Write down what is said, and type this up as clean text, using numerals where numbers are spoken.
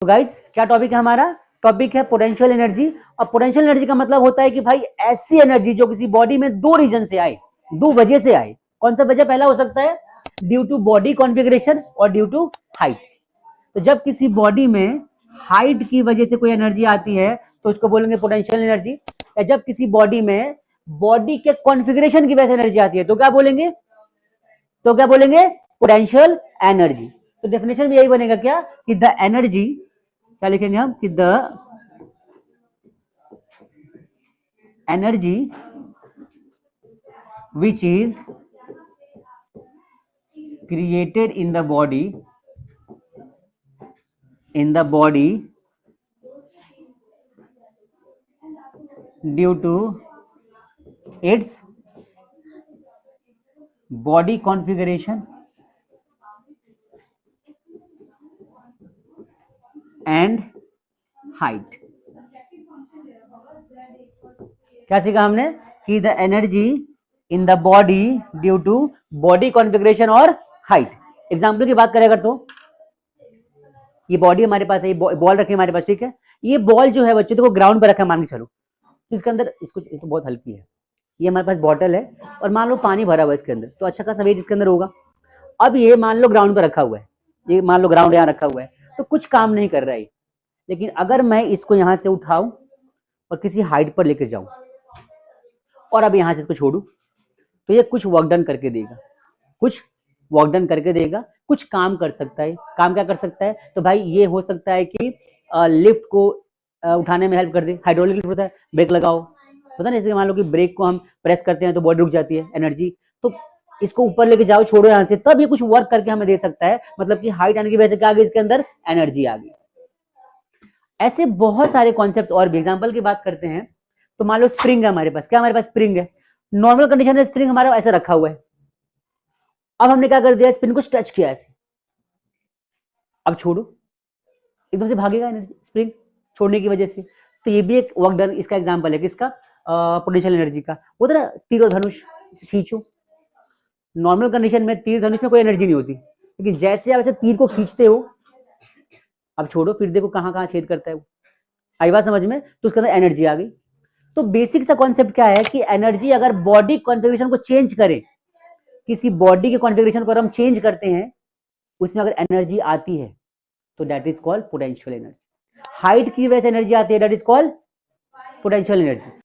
तो गाइस क्या टॉपिक है हमारा? टॉपिक है पोटेंशियल एनर्जी। और पोटेंशियल एनर्जी का मतलब होता है कि भाई ऐसी एनर्जी जो किसी बॉडी में दो रीजन से आए, दो वजह से आए। कौन सा वजह? पहला हो सकता है ड्यू टू बॉडी कॉन्फ़िगरेशन और ड्यू टू हाइट। तो जब किसी बॉडी में हाइट की वजह से कोई एनर्जी आती है तो उसको बोलेंगे पोटेंशियल एनर्जी। या जब किसी बॉडी में बॉडी के कॉन्फ़िगरेशन की वजह से एनर्जी आती है तो क्या बोलेंगे? Potential energy. तो डेफिनेशन भी यही बनेगा क्या कि द एनर्जी, क्या लिखेंगे हम कि the energy which is created in the body due to its body configuration and height. क्या सीखा हमने कि the energy in the body due to body configuration और हाइट। एग्जाम्पल की बात करें अगर तो ये बॉडी हमारे पास है, ये बॉल रखी है हमारे पास, ठीक है। ये बॉल जो है बच्चों देखो ग्राउंड पर रखा है मान के चलो, तो इसके अंदर इसको, ये तो बहुत हल्की है, ये हमारे पास बॉटल है और मान लो पानी भरा हुआ है इसके अंदर, तो अच्छा खासा वेट इसके अंदर होगा। अब ये मान लो ग्राउंड पर रखा हुआ है, ये मान लो ग्राउंड यहाँ रखा हुआ है, तो कुछ काम नहीं कर रहा है। लेकिन अगर मैं इसको यहाँ से उठाऊं और किसी हाइट पर लेकर जाऊं और अब यहाँ से इसको छोड़ू तो ये कुछ वर्क डन करके देगा, कुछ काम कर सकता है। काम क्या कर सकता है? तो भाई ये हो सकता है कि लिफ्ट को उठाने में हेल्प कर दे। हाइड्रोलिक लिफ्ट होता है, ब्रेक लगाओ, पता नहीं, जैसे मान लो कि ब्रेक को हम प्रेस करते हैं तो बॉडी रुक जाती है, एनर्जी। तो इसको ऊपर लेके जाओ, छोड़ो यहाँ से, तब ये कुछ वर्क करके हमें दे सकता है। मतलब कि हाइट आने की वजह से क्या आ गई, इसके अंदर एनर्जी आ गई। ऐसे बहुत सारे कॉन्सेप्ट और भी। एग्जाम्पल की बात करते हैं तो मान लो स्प्रिंग है हमारे पास। क्या हमारे पास स्प्रिंग है? नॉर्मल कंडीशन में स्प्रिंग हमारा ऐसा रखा हुआ है। अब हमने क्या कर दिया, स्प्रिंग को टच किया ऐसे, अब छोड़ो, एकदम से भागेगा एनर्जी स्प्रिंग छोड़ने की वजह से। तो ये भी एक वर्क डन, इसका एग्जांपल है किसका? पोटेंशियल एनर्जी का। वो तो ना तीर और धनुष खींचो, नॉर्मल कंडीशन में तीर धनुष में कोई एनर्जी नहीं होती, लेकिन जैसे आप ऐसे तीर को खींचते हो, अब छोड़ो, फिर देखो कहाँ कहाँ छेद करता है वो। आई बात समझ में? तो उसके अंदर एनर्जी आ गई। तो बेसिक सा कॉन्सेप्ट क्या है कि एनर्जी अगर बॉडी कॉन्फ़िगरेशन को चेंज करे, किसी बॉडी के कॉन्फ़िगरेशन को अगर हम चेंज करते हैं, उसमें अगर एनर्जी आती है तो that is called potential energy. Height की वजह से एनर्जी आती है, that is called potential energy.